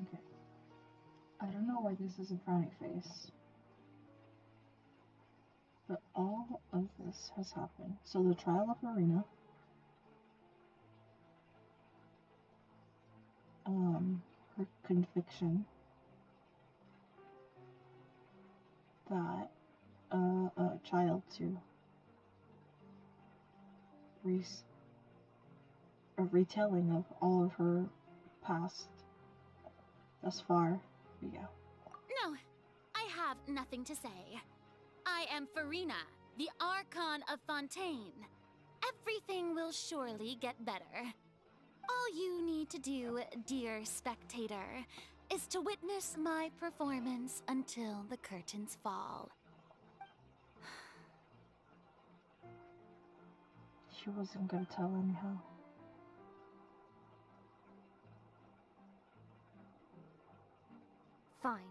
Okay. I don't know why this is a frowny face, but all of this has happened. So the trial of Marina, her conviction that a child to re- a retelling of all of her past thus far. But yeah. No, I have nothing to say. I am Farina, the Archon of Fontaine. Everything will surely get better. All you need to do, dear spectator, is to witness my performance until the curtains fall. She wasn't gonna tell anyhow. Fine.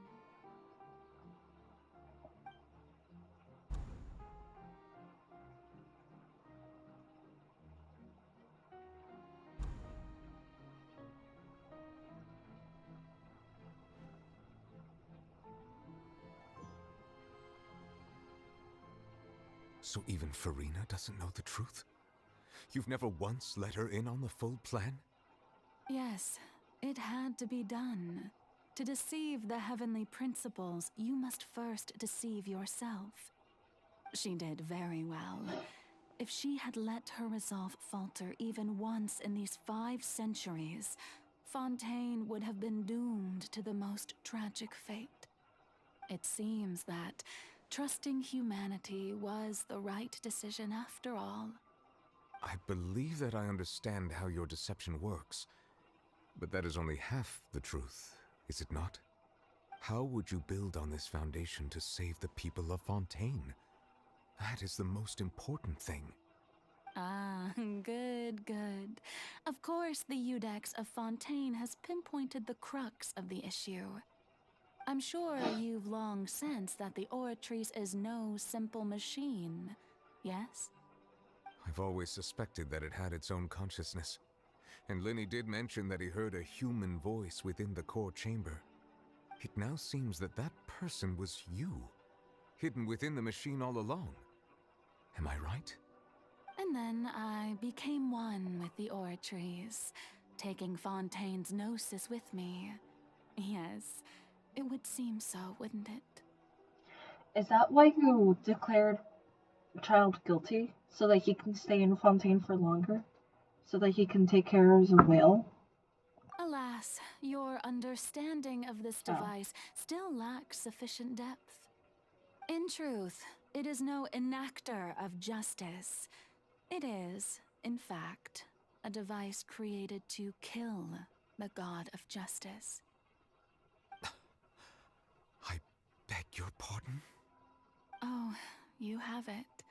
So even Farina doesn't know the truth? You've never once let her in on the full plan? Yes, it had to be done. To deceive the heavenly principles, you must first deceive yourself. She did very well. If she had let her resolve falter even once in these 5 centuries, Fontaine would have been doomed to the most tragic fate. It seems that trusting humanity was the right decision after all. I believe that I understand how your deception works, but that is only half the truth, is it not? How would you build on this foundation to save the people of Fontaine? That is the most important thing. Ah, good, good. Of course, the Iudex of Fontaine has pinpointed the crux of the issue. I'm sure you've long sensed that the Oratrice is no simple machine, yes? I've always suspected that it had its own consciousness, and Linny did mention that he heard a human voice within the core chamber. It now seems that that person was you, hidden within the machine all along. Am I right? And then I became one with the Oratrice, taking Fontaine's gnosis with me. Yes, it would seem so, wouldn't it? Is that why you declared the child guilty? So that he can stay in Fontaine for longer? So that he can take care of the whale? Alas, your understanding of this Oh. device still lacks sufficient depth. In truth, it is no enactor of justice. It is, in fact, a device created to kill the god of justice. I beg your pardon? Oh, you have it.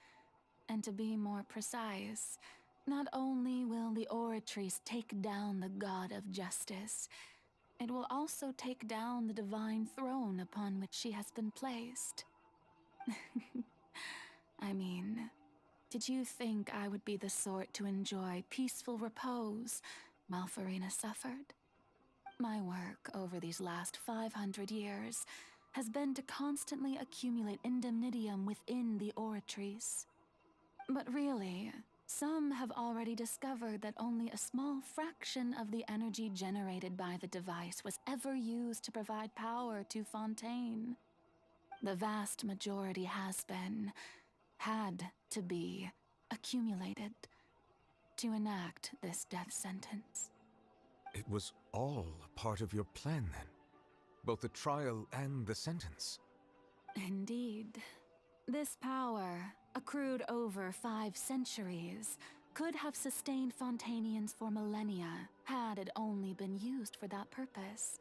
And to be more precise, not only will the Oratrice take down the god of justice, it will also take down the divine throne upon which she has been placed. I mean, did you think I would be the sort to enjoy peaceful repose while Farina suffered? My work over these last 500 years has been to constantly accumulate indemnitium within the Oratrice. But really, some have already discovered that only a small fraction of the energy generated by the device was ever used to provide power to Fontaine. The vast majority has been, had to be, accumulated to enact this death sentence. It was all a part of your plan then? Both the trial and the sentence? Indeed. This power, accrued over 5 centuries, could have sustained Fontainians for millennia had it only been used for that purpose.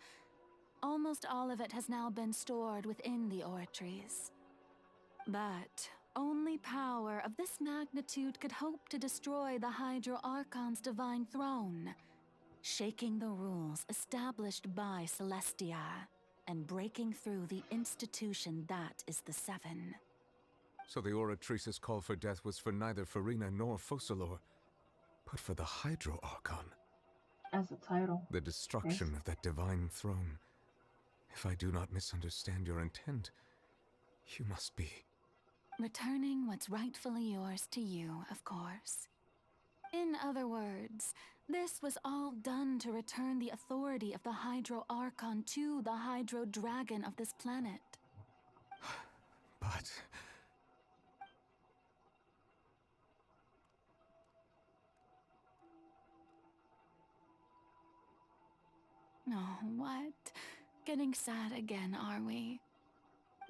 Almost all of it has now been stored within the Oratrice. But only power of this magnitude could hope to destroy the Hydro Archon's divine throne, shaking the rules established by Celestia and breaking through the institution that is the Seven. So the Oratrice's call for death was for neither Farina nor Focalor, but for the Hydro Archon. as a title. The destruction of that divine throne. If I do not misunderstand your intent, you must be... Returning what's rightfully yours to you, of course. In other words, this was all done to return the authority of the Hydro Archon to the Hydro Dragon of this planet. But... Oh, what? Getting sad again, are we?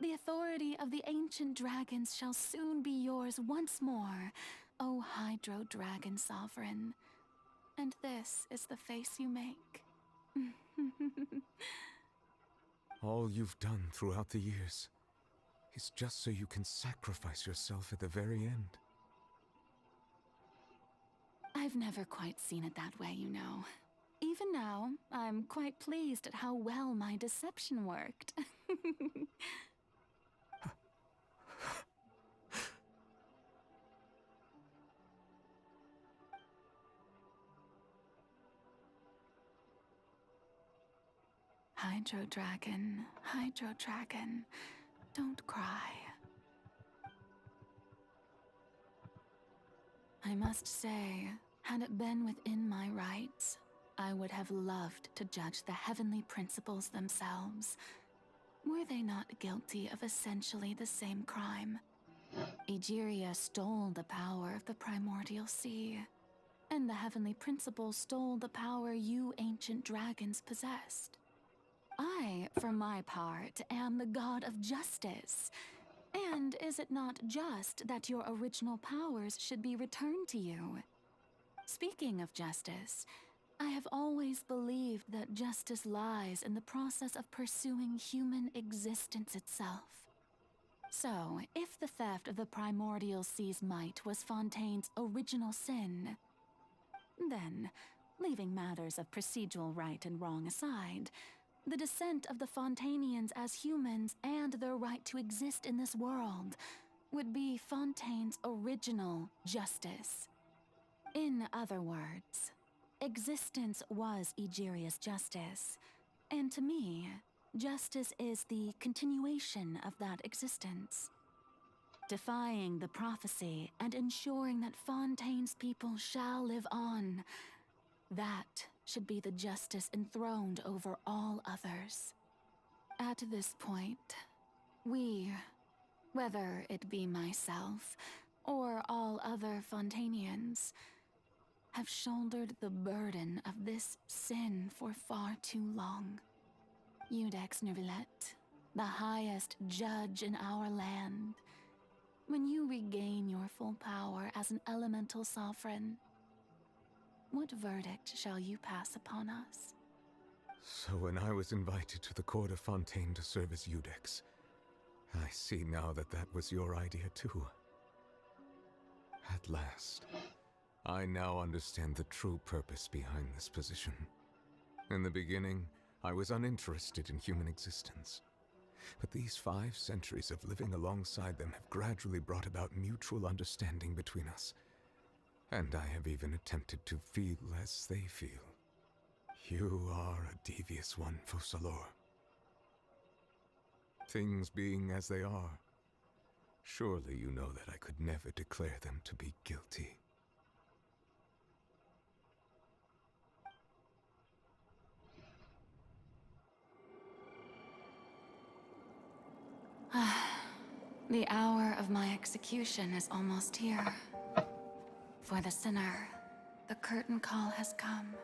The authority of the ancient dragons shall soon be yours once more, O Hydro Dragon Sovereign. And this is the face you make. all you've done throughout the years is just so you can sacrifice yourself at the very end. I've never quite seen it that way, you know. Even now, I'm quite pleased at how well my deception worked. Hydro Dragon, don't cry. I must say, had it been within my rights, I would have loved to judge the heavenly principles themselves. Were they not guilty of essentially the same crime? Egeria stole the power of the primordial sea, and the heavenly principles stole the power you ancient dragons possessed. I, for my part, am the god of justice. And is it not just that your original powers should be returned to you? Speaking of justice, I have always believed that justice lies in the process of pursuing human existence itself. So, if the theft of the primordial sea's might was Fontaine's original sin, then, leaving matters of procedural right and wrong aside, the descent of the Fontainians as humans and their right to exist in this world would be Fontaine's original justice. In other words, existence was Egeria's justice, and to me, justice is the continuation of that existence. Defying the prophecy and ensuring that Fontaine's people shall live on, that should be the justice enthroned over all others. At this point, we, whether it be myself or all other Fontainians, have shouldered the burden of this sin for far too long. Iudex Nervilette, the highest judge in our land, when you regain your full power as an elemental sovereign, what verdict shall you pass upon us? So when I was invited to the court of Fontaine to serve as Iudex, I see now that that was your idea too. At last, I now understand the true purpose behind this position. In the beginning, I was uninterested in human existence. But these 5 centuries of living alongside them have gradually brought about mutual understanding between us. And I have even attempted to feel as they feel. You are a devious one, Focalors. Things being as they are, surely you know that I could never declare them to be guilty. The hour of my execution is almost here. For the sinner, the curtain call has come.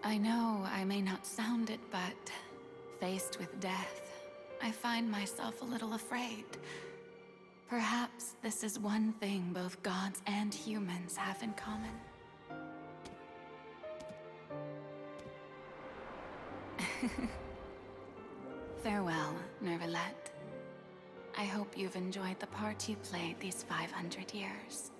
I know I may not sound it, but faced with death, I find myself a little afraid. Perhaps this is one thing both gods and humans have in common. Farewell, Nervilette. I hope you've enjoyed the part you played these 500 years.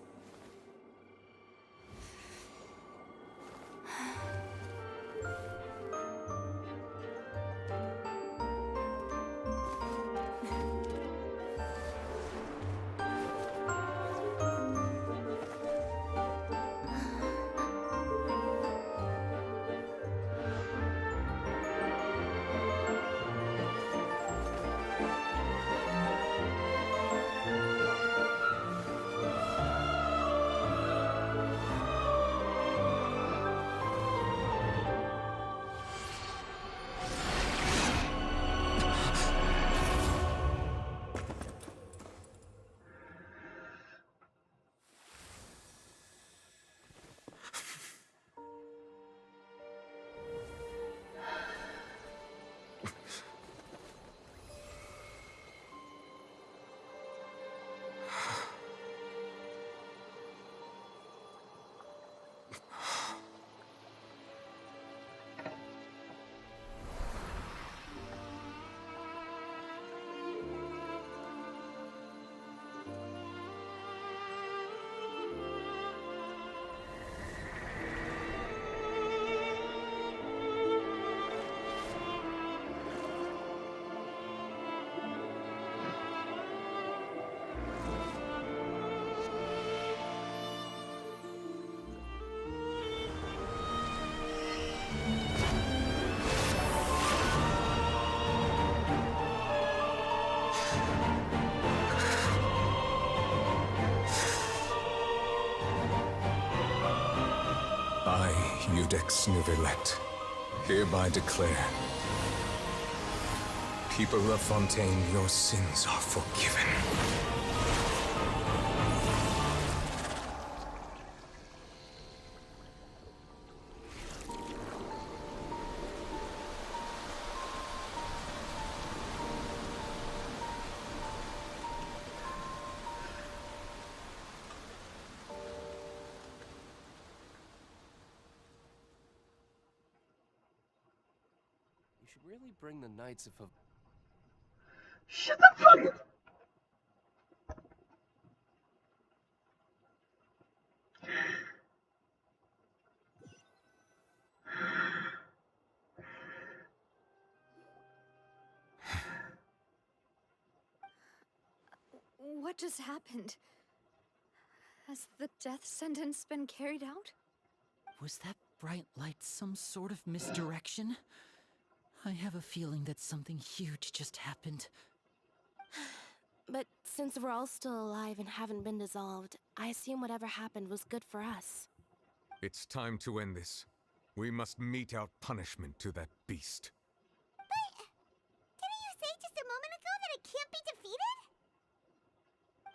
I, Iudex Nuvelet, hereby declare, people of Fontaine, your sins are forgiven. You should really bring the Knights of... Shut the fuck up! What just happened? Has the death sentence been carried out? Was that bright light some sort of misdirection? I have a feeling that something huge just happened. But since we're all still alive and haven't been dissolved, I assume whatever happened was good for us. It's time to end this. We must mete out punishment to that beast. Didn't you say just a moment ago that it can't be defeated?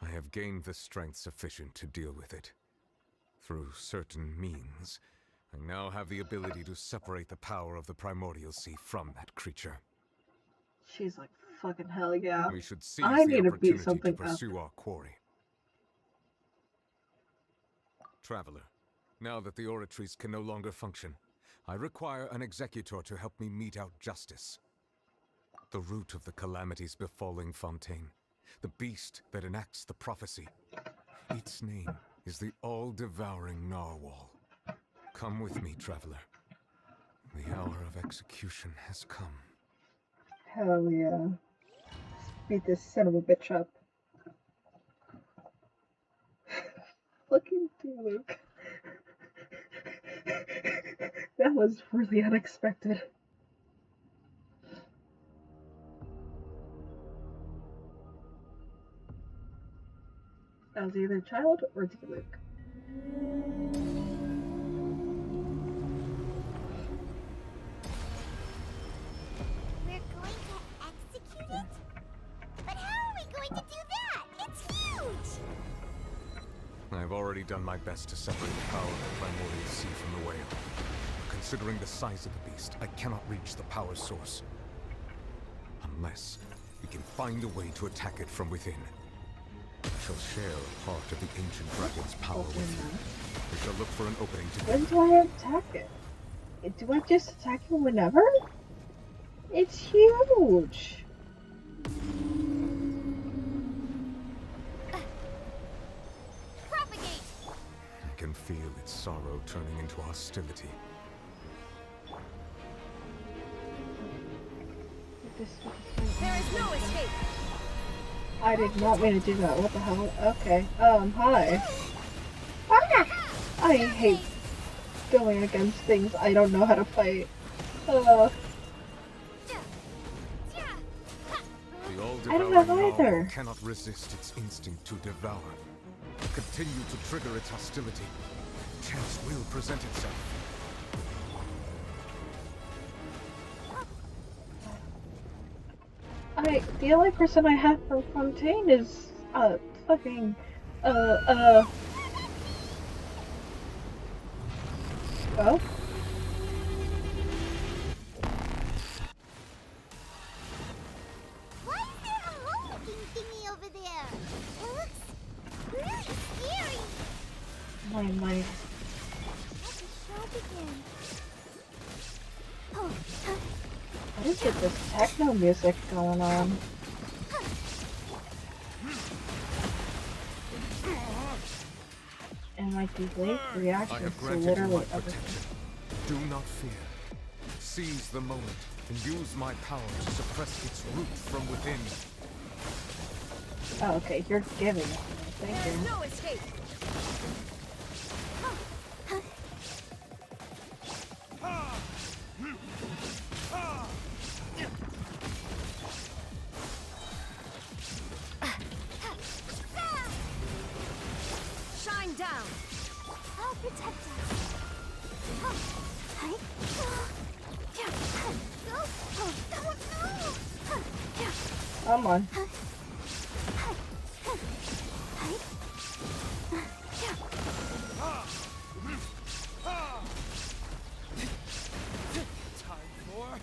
I have gained the strength sufficient to deal with it. Through certain means, I now have the ability to separate the power of the Primordial Sea from that creature. She's like, fucking hell yeah. We should seize I the need to beat opportunity something to up. pursue our quarry. Traveler, now that the oratories can no longer function, I require an executor to help me mete out justice. The root of the calamities befalling Fontaine, the beast that enacts the prophecy. Its name is the all-devouring Narwhal. Come with me, traveler. The hour of execution has come. Hell yeah. Let's beat this son of a bitch up. Fucking Luke. That was really unexpected. That was either Child or Luke. We're going to execute it? But how are we going to do that? It's huge! I've already done my best to separate the power of the Primordial Sea from the whale. Considering the size of the beast, I cannot reach the power source. Unless we can find a way to attack it from within. We shall share a part of the ancient dragon's power with you. We shall look for an opening to... When do I attack it? Do I just attack it whenever? It's huge! Propagate! I can feel its sorrow turning into hostility. There is no escape! I did not mean to do that. What the hell? Okay. Hi. Ah! I hate going against things I don't know how to fight. The I don't have all-devouring either. Narwhal cannot resist its instinct to devour. Continue to trigger its hostility. Chance will present itself. The only person I have from Fontaine is, fucking, oh? Why is there a hole-looking thingy over there? It looks really scary. My. Let the show begin. Oh, What is it, this techno music going on? And like these late I reactions have to granted you literally my everything. protection. Do not fear. Seize the moment and use my power to suppress its root from within. Oh, okay, you're giving it. Thank There is you. no escape! Shine down! I'll protect us. Come on. Time for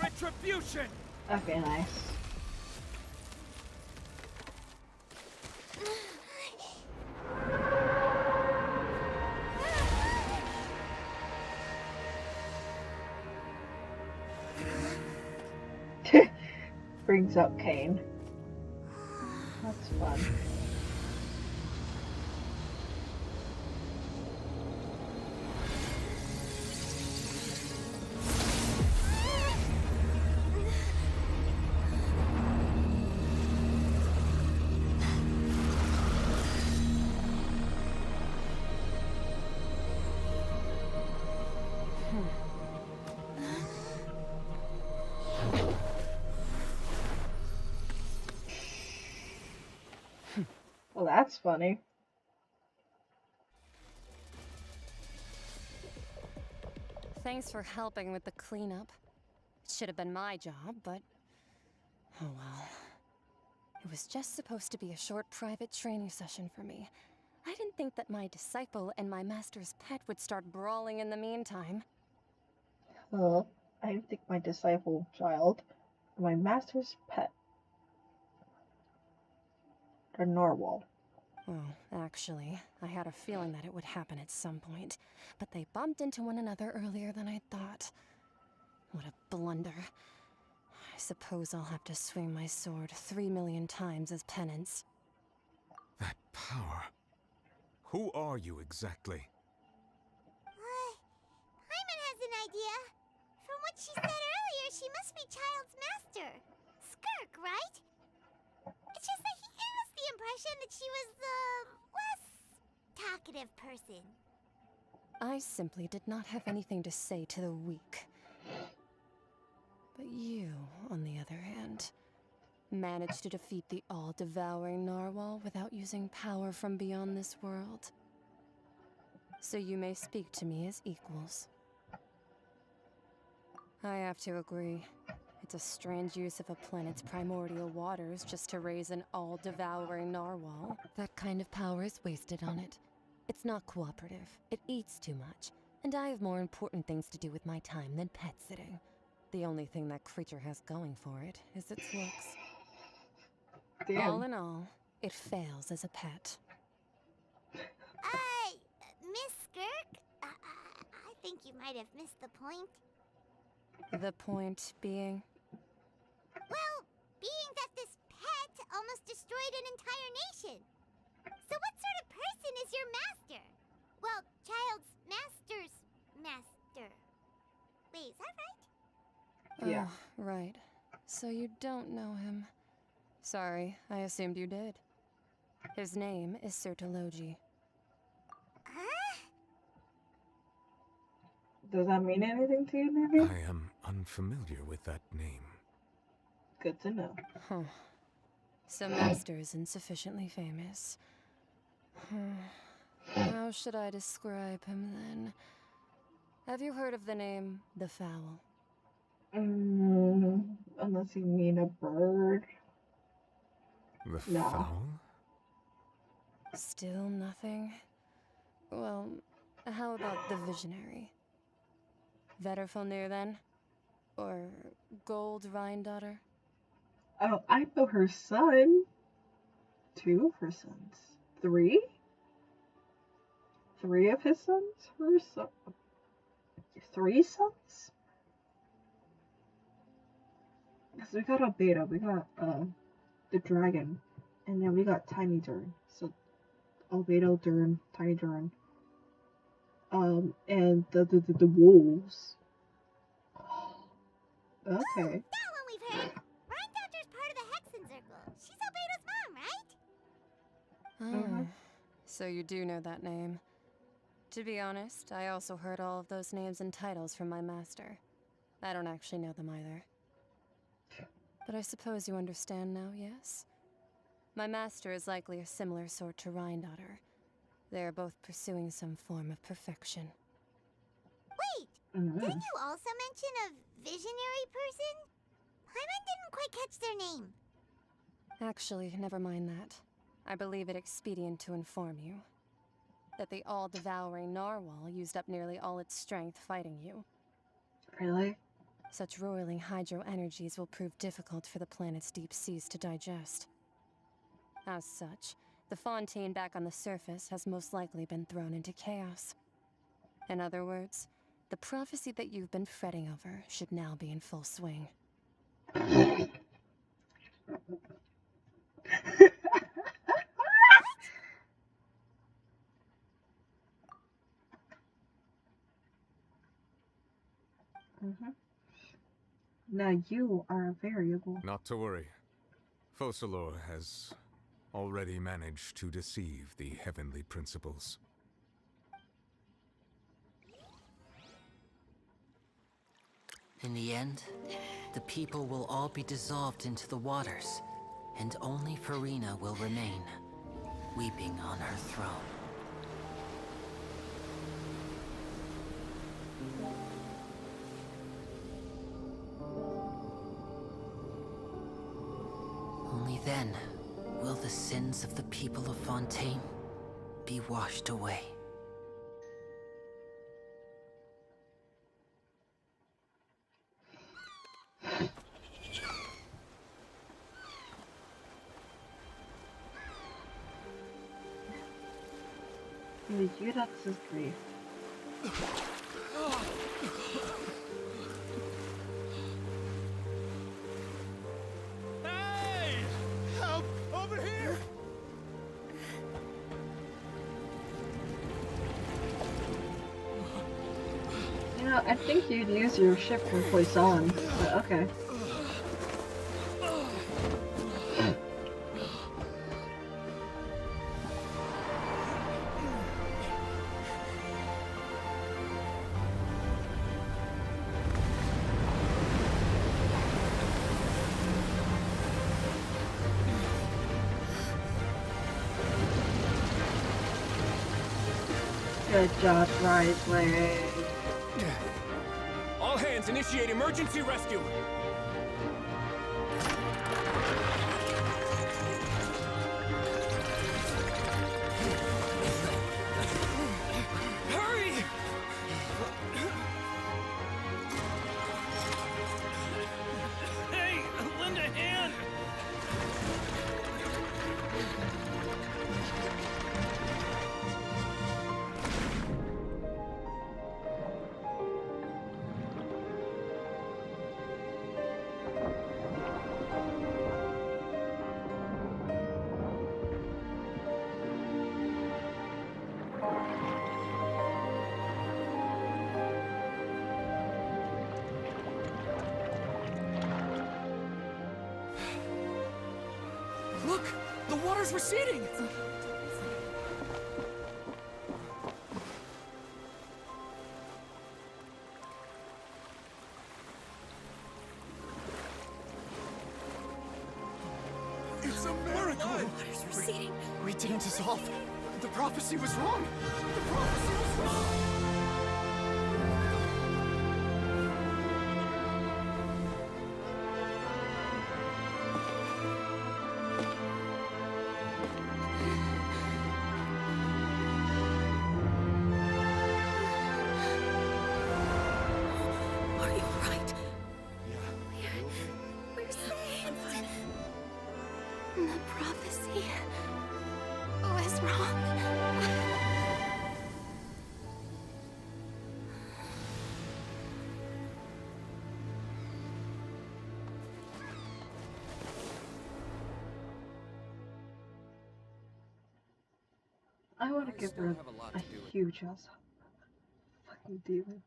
retribution! Okay, nice. Brings up Kane. That's fun. Well, that's funny. Thanks for helping with the cleanup. It should have been my job, but... oh well. It was just supposed to be a short private training session for me. I didn't think that my disciple and my master's pet would start brawling in the meantime. I didn't think my disciple child, my master's pet, the narwhal. Well, actually, I had a feeling that it would happen at some point, but they bumped into one another earlier than I thought. What a blunder. I suppose I'll have to swing my sword 3 million times as penance. That power. Who are you exactly? Hyman has an idea. From what she said earlier, she must be Child's master. Skirk, right? It's just that he gave us the impression that she was the less talkative person. I simply did not have anything to say to the weak. But you, on the other hand, managed to defeat the all-devouring narwhal without using power from beyond this world. So you may speak to me as equals. I have to agree. It's a strange use of a planet's primordial waters just to raise an all-devouring narwhal. That kind of power is wasted on it. It's not cooperative. It eats too much. And I have more important things to do with my time than pet sitting. The only thing that creature has going for it is its looks. Damn. All in all, it fails as a pet. Miss Skirk? I think you might have missed the point. The point being? Well, being that this pet almost destroyed an entire nation. So what sort of person is your master? Well, Child's master's master. Wait, is that right? Yeah. Oh, right. So you don't know him. Sorry, I assumed you did. His name is Sertologi. Huh? Does that mean anything to you, maybe? I am unfamiliar with that name. Good to know. Huh. So Master isn't sufficiently famous. How should I describe him then? Have you heard of the name the Fowl? Unless you mean a bird. The No. fowl? Still nothing? Well, how about the Visionary? Vetterfalnir then? Or Gold Rhine-daughter? Oh, I know her son. 2 of her sons. 3? 3 of his sons? Her son. 3 sons? Because we got Albedo, we got the dragon, and then we got Tiny Dern. So Albedo, Dern, Tiny Dern. And the wolves. Okay. That one we've heard. Rhine-daughter's part of the Hexen Circle. She's Albedo's mom, right? Oh, so you do know that name. To be honest, I also heard all of those names and titles from my master. I don't actually know them either. But I suppose you understand now, yes? My master is likely a similar sort to Rhine-daughter. They are both pursuing some form of perfection. Wait, didn't you also mention a visionary person? Hyman didn't quite catch their name. Actually, never mind that. I believe it expedient to inform you that the all-devouring narwhal used up nearly all its strength fighting you. Really? Such roiling hydro energies will prove difficult for the planet's deep seas to digest. As such, the Fontaine back on the surface has most likely been thrown into chaos. In other words, the prophecy that you've been fretting over should now be in full swing. Now you are a variable. Not to worry. Focalor has already managed to deceive the heavenly principles. In the end, the people will all be dissolved into the waters, and only Farina will remain, weeping on her throne. Only then will the sins of the people of Fontaine be washed away. That's his grief. Hey! Help! Over here! You know, I think you'd use your ship for Poisson, but okay. Good job, Ridgeway. All hands, initiate emergency rescue! Hurry! Hey, lend a hand! Look! The water's receding! It's a miracle! Water's receding. We didn't dissolve. The prophecy was wrong! The prophecy was wrong! Are you alright? Yeah. We're saved. The prophecy was wrong. I want to give her a huge ass fucking demon.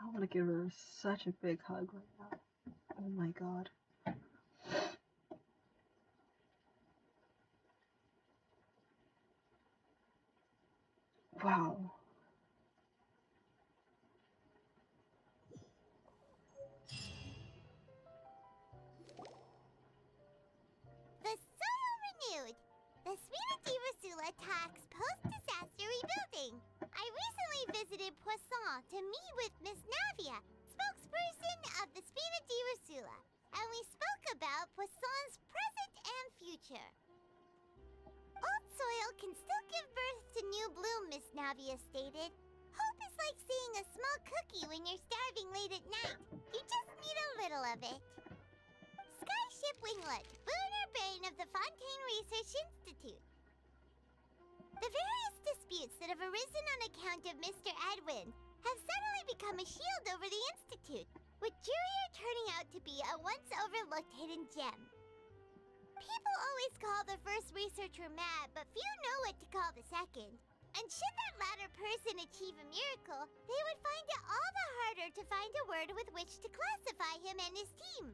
I want to give her such a big hug right now. Oh my god. Wow. The soil renewed. The Suite de Rasula talks post-disaster rebuilding. I recently visited Poisson to meet with Miss Navia, spokesperson of the Spina di Rasula, and we spoke about Poisson's present and future. Navia stated. Hope is like seeing a small cookie when you're starving late at night. You just need a little of it. Skyship Winglet, Booner Bane of the Fontaine Research Institute. The various disputes that have arisen on account of Mr. Edwin have suddenly become a shield over the Institute, with Jurier turning out to be a once overlooked hidden gem. People always call the first researcher mad, but few know what to call the second. And should that latter person achieve a miracle, they would find it all the harder to find a word with which to classify him and his team.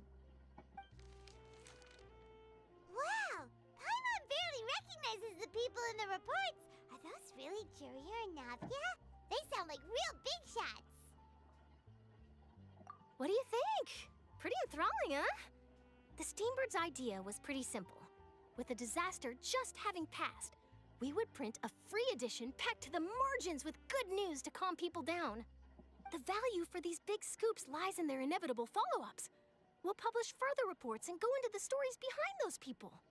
Wow! Paimon barely recognizes the people in the reports. Are those really Jurier and Navia? They sound like real big shots. What do you think? Pretty enthralling, huh? The Steambird's idea was pretty simple. With the disaster just having passed, we would print a free edition packed to the margins with good news to calm people down. The value for these big scoops lies in their inevitable follow-ups. We'll publish further reports and go into the stories behind those people.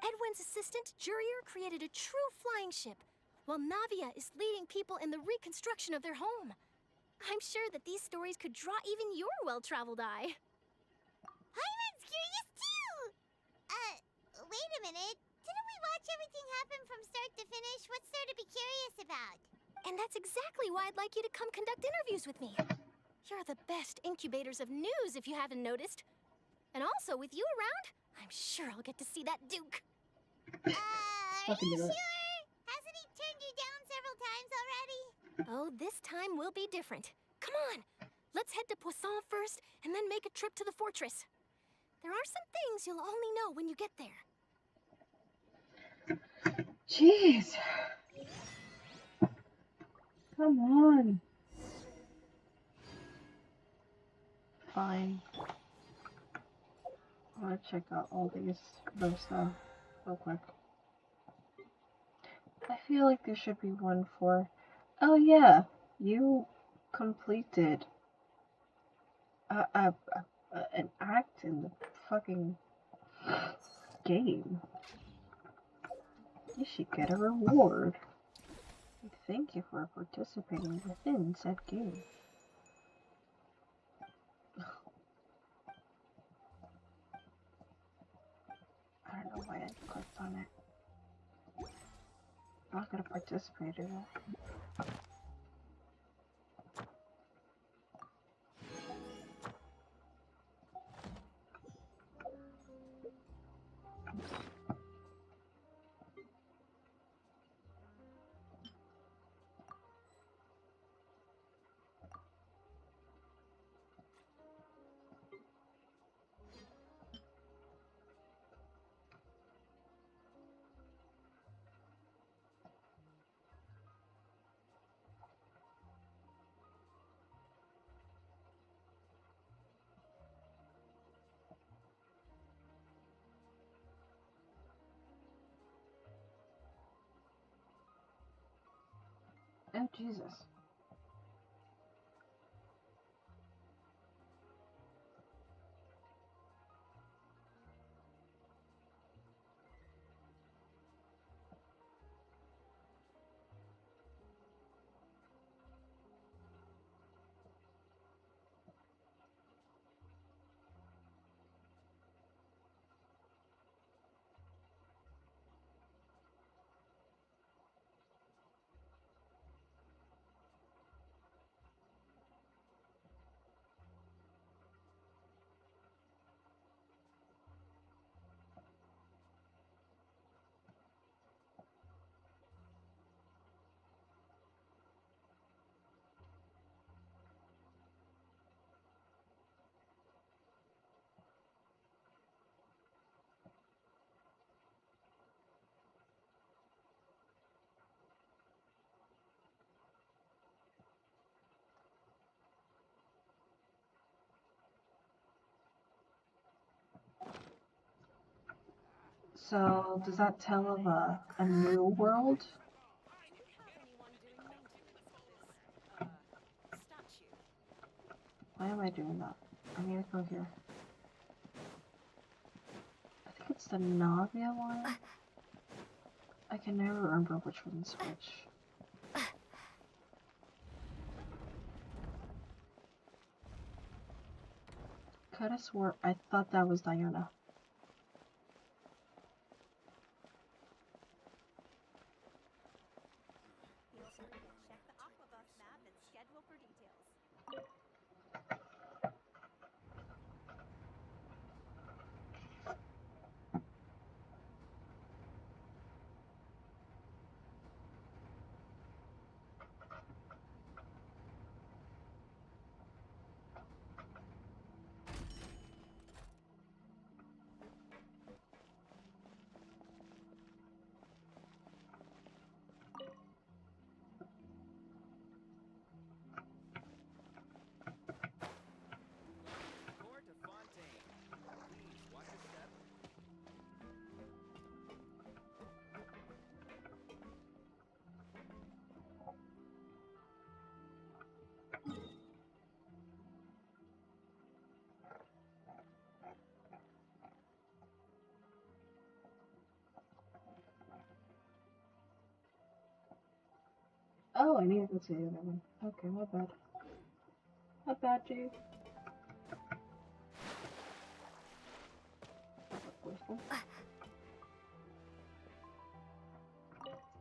Edwin's assistant, Jurier, created a true flying ship, while Navia is leading people in the reconstruction of their home. I'm sure that these stories could draw even your well-traveled eye. Hyman's curious too! Wait a minute. Didn't we watch everything happen from start to finish? What's there to be curious about? And that's exactly why I'd like you to come conduct interviews with me. You're the best incubators of news, if you haven't noticed. And also, with you around, I'm sure I'll get to see that Duke. Are you sure? Hasn't he turned you down several times already? Oh, this time will be different. Come on, let's head to Poisson first, and then make a trip to the fortress. There are some things you'll only know when you get there. Jeez. Come on. Fine. I want to check out all these other stuff real quick. I feel like there should be one for... Oh yeah, you completed an act in the fucking game. You should get a reward. Thank you for participating within said game. I don't know why I clicked on it. I'm not gonna participate in it. Oh, Jesus. So, does that tell of a new world? Why am I doing that? I need to go here. I think it's the Navia one. I can never remember which one's which. Could have swore I thought that was Diana. Check the Aquabuff map and schedule for details. Court of Fontaine. Please watch your step. Oh, I need to go to the other one. Okay, my bad. My bad, Jade.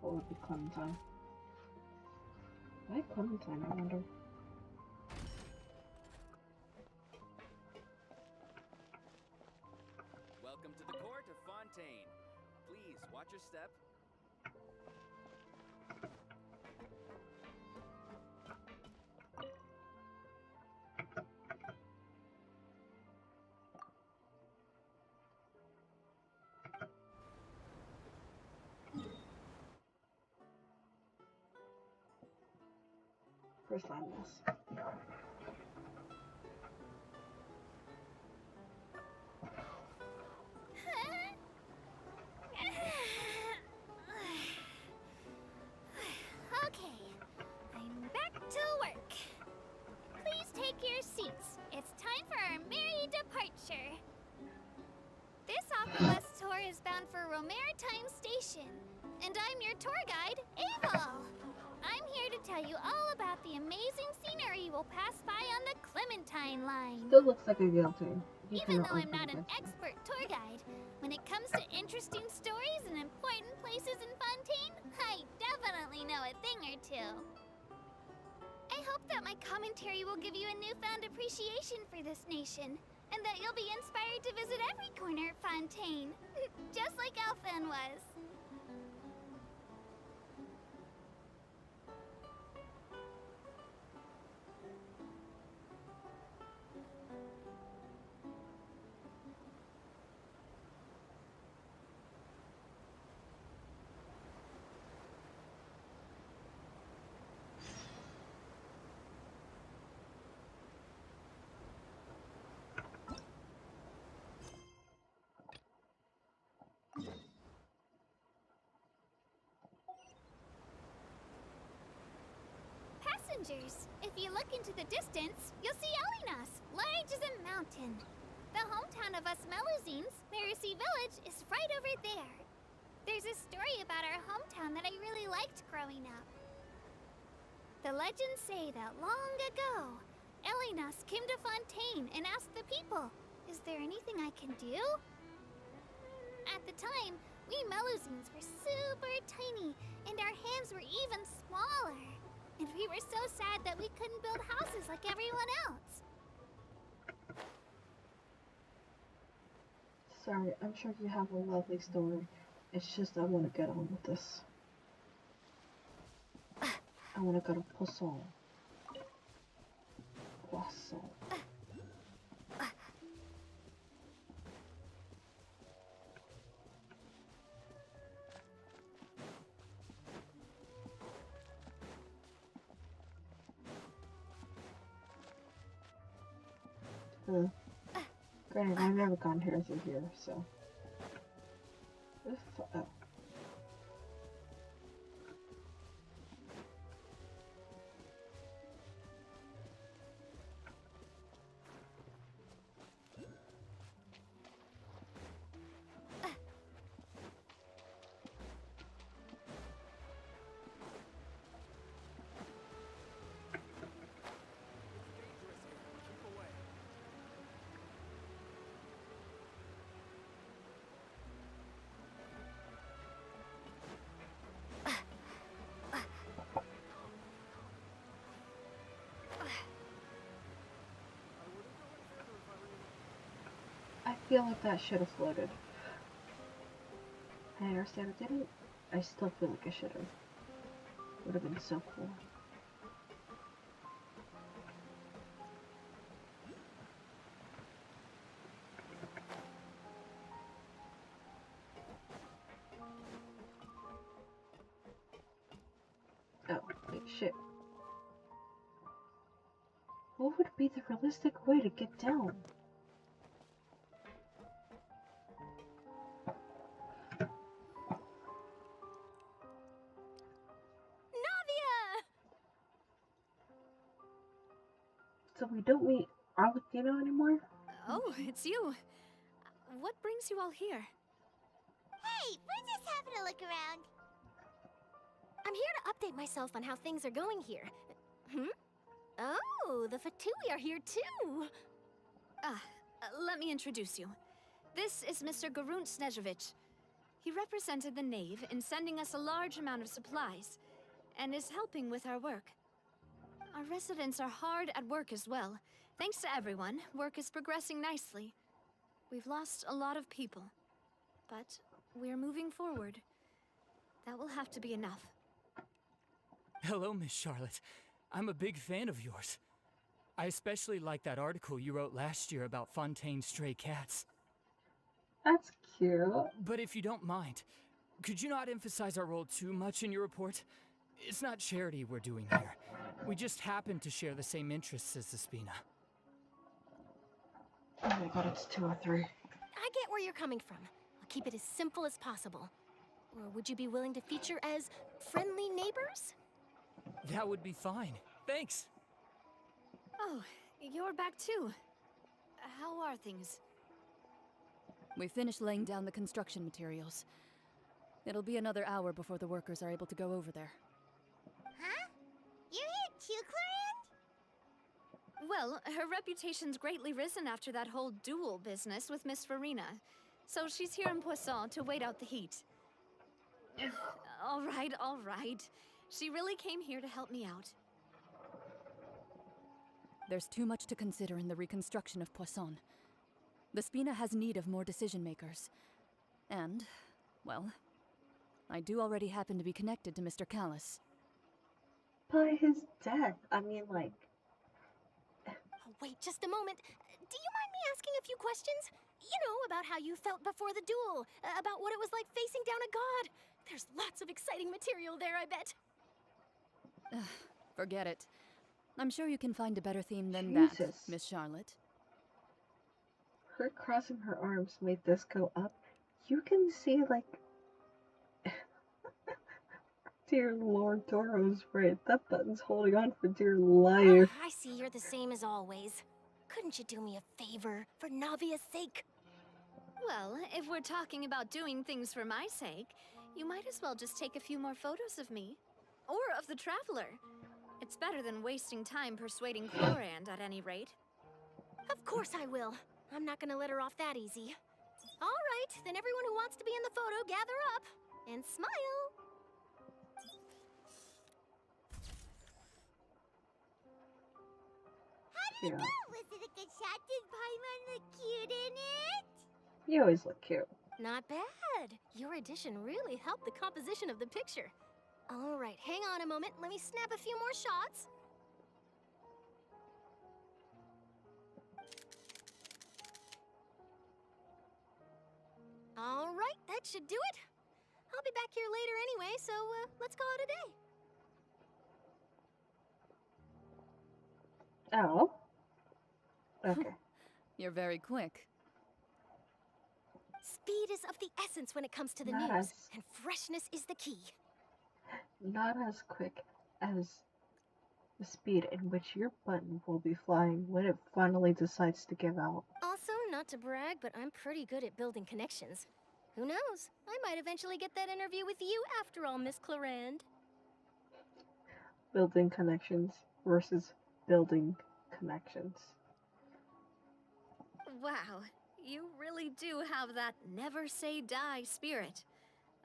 What would be Clementine? Why Clementine, I wonder? Welcome to the Court of Fontaine. Please watch your step. First line this. Okay, I'm back to work. Please take your seats. It's time for our merry departure. This Aquabus tour is bound for Romaritime Station, and I'm your tour guide, Aval. I'm here to tell you all about the amazing scenery we'll pass by on the Clementine line. Still looks like a girl too. Even though I'm not an expert tour guide, when it comes to interesting stories and important places in Fontaine, I definitely know a thing or two. I hope that my commentary will give you a newfound appreciation for this nation, and that you'll be inspired to visit every corner of Fontaine, just like Elfan was. Passengers, if you look into the distance, you'll see Elinas, large as a mountain. The hometown of us Melusines, Mercy Village, is right over there. There's a story about our hometown that I really liked growing up. The legends say that long ago, Elinas came to Fontaine and asked the people, "Is there anything I can do?" At the time, we Melusines were super tiny, and our hands were even smaller. And we were so sad that we couldn't build houses like everyone else. Sorry, I'm sure you have a lovely story. It's just I want to get on with this. I want to go to Poisson. Poisson. Granted, I've never gone here through here, so. Oh. feel like that should have floated. I understand it didn't. I still feel like I should have. Would have been so cool. Oh, wait, shit. What would be the realistic way to get down? So we don't meet Alicino anymore? Oh, it's you. What brings you all here? Hey, we're just having a look around. I'm here to update myself on how things are going here. Oh, the Fatui are here too! Let me introduce you. This is Mr. Garunt Snežević. He represented the Knave in sending us a large amount of supplies, and is helping with our work. Our residents are hard at work as well. Thanks to everyone, work is progressing nicely. We've lost a lot of people, but we're moving forward. That will have to be enough. Hello, Miss Charlotte. I'm a big fan of yours. I especially like that article you wrote last year about Fontaine's stray cats. That's cute. But if you don't mind, could you not emphasize our role too much in your report? It's not charity we're doing here. We just happen to share the same interests as the Spina. Oh my god, it's 2:03. I get where you're coming from. I'll keep it as simple as possible. Or would you be willing to feature as friendly neighbors? That would be fine. Thanks. Oh, you're back too. How are things? We finished laying down the construction materials. It'll be another hour before the workers are able to go over there. Huh? You're here too, Clorinde? Well, her reputation's greatly risen after that whole duel business with Miss Farina. So she's here in Poisson to wait out the heat. All right. She really came here to help me out. There's too much to consider in the reconstruction of Poisson. The Spina has need of more decision-makers. And, well, I do already happen to be connected to Mr. Callis. By his death, I mean, like... Oh, wait just a moment. Do you mind me asking a few questions? You know, about how you felt before the duel, about what it was like facing down a god. There's lots of exciting material there, I bet. Forget it. I'm sure you can find a better theme than Jesus. that, Miss Charlotte. Her crossing her arms made this go up. You can see, like... Dear Lord Toro's right. That button's holding on for dear life. Oh, I see you're the same as always. Couldn't you do me a favor, for Navia's sake? Well, if we're talking about doing things for my sake, you might as well just take a few more photos of me. Or of the Traveler. It's better than wasting time persuading Clorinde, at any rate. Of course I will. I'm not gonna let her off that easy. All right, then everyone who wants to be in the photo, gather up. And smile. How did it go? Was it a good shot? Did Paimon look cute in it? You always look cute. Not bad. Your addition really helped the composition of the picture. All right, hang on a moment. Let me snap a few more shots. All right, that should do it. I'll be back here later anyway, so let's call it a day. Oh. Okay. You're very quick. Speed is of the essence when it comes to the Not news, as- and freshness is the key. Not as quick as the speed in which your button will be flying when it finally decides to give out. Also, not to brag, but I'm pretty good at building connections. Who knows? I might eventually get that interview with you after all, Miss Clorinde. Building connections versus building connections. Wow, you really do have that never say die spirit.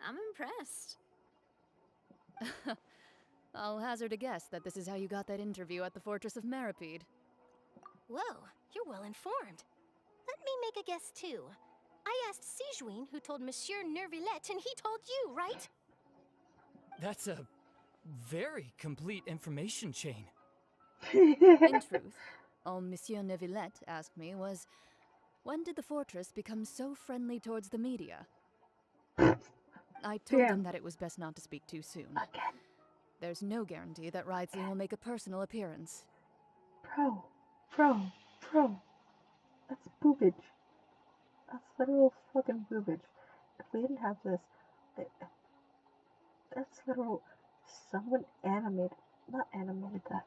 I'm impressed. I'll hazard a guess that this is how you got that interview at the Fortress of Maripede. Whoa, you're well informed. Let me make a guess too. I asked Sijuin, who told Monsieur Nervillette, and he told you, right? That's a very complete information chain. In truth, all Monsieur Neuvillette asked me was, when did the fortress become so friendly towards the media? I told him that it was best not to speak too soon. There's no guarantee that Wriothesley will make a personal appearance. Bro. That's boobage. That's literal fucking boobage. If we didn't have this, that's literal. Someone not animated that.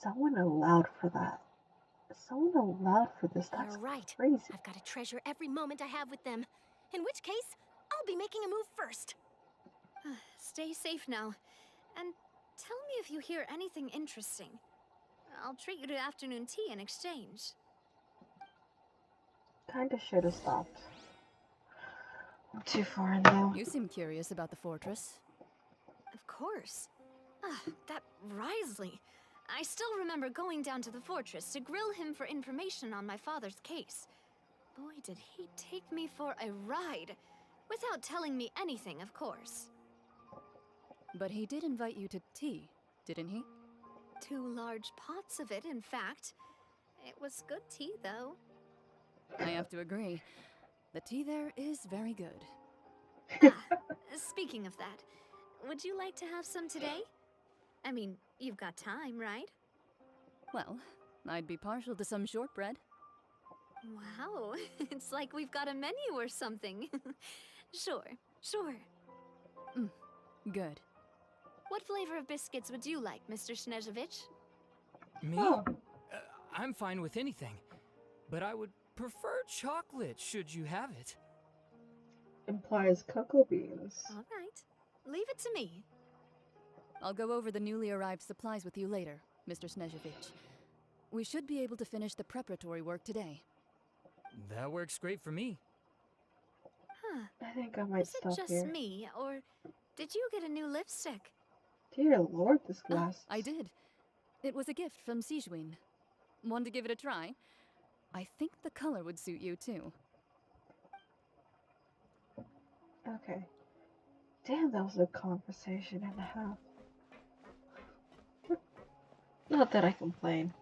Someone allowed for that. Someone allowed for this. That's You're right. crazy. I've got to treasure every moment I have with them. In which case, I'll be making a move first. Stay safe now. And tell me if you hear anything interesting. I'll treat you to afternoon tea in exchange. Kinda should have stopped. I'm too far in though. You seem curious about the fortress. Of course. That Wriothesley. I still remember going down to the fortress to grill him for information on my father's case. Boy, did he take me for a ride. Without telling me anything, of course. But he did invite you to tea, didn't he? 2 large pots of it, in fact. It was good tea, though. I have to agree. The tea there is very good. Speaking of that, would you like to have some today? I mean, you've got time, right? Well, I'd be partial to some shortbread. Wow, it's like we've got a menu or something. Sure. Good. What flavor of biscuits would you like, Mr. Snezhevich? Me? I'm fine with anything, but I would prefer chocolate should you have it. Implies cocoa beans. All right. Leave it to me. I'll go over the newly arrived supplies with you later, Mr. Snezhevich. We should be able to finish the preparatory work today. That works great for me. Huh. I think I might stop here. Is it just me, or did you get a new lipstick? Dear Lord, this glass. I did. It was a gift from Sijuin. Want to give it a try? I think the color would suit you, too. Okay. Damn, that was a conversation and a half. Not that I complain.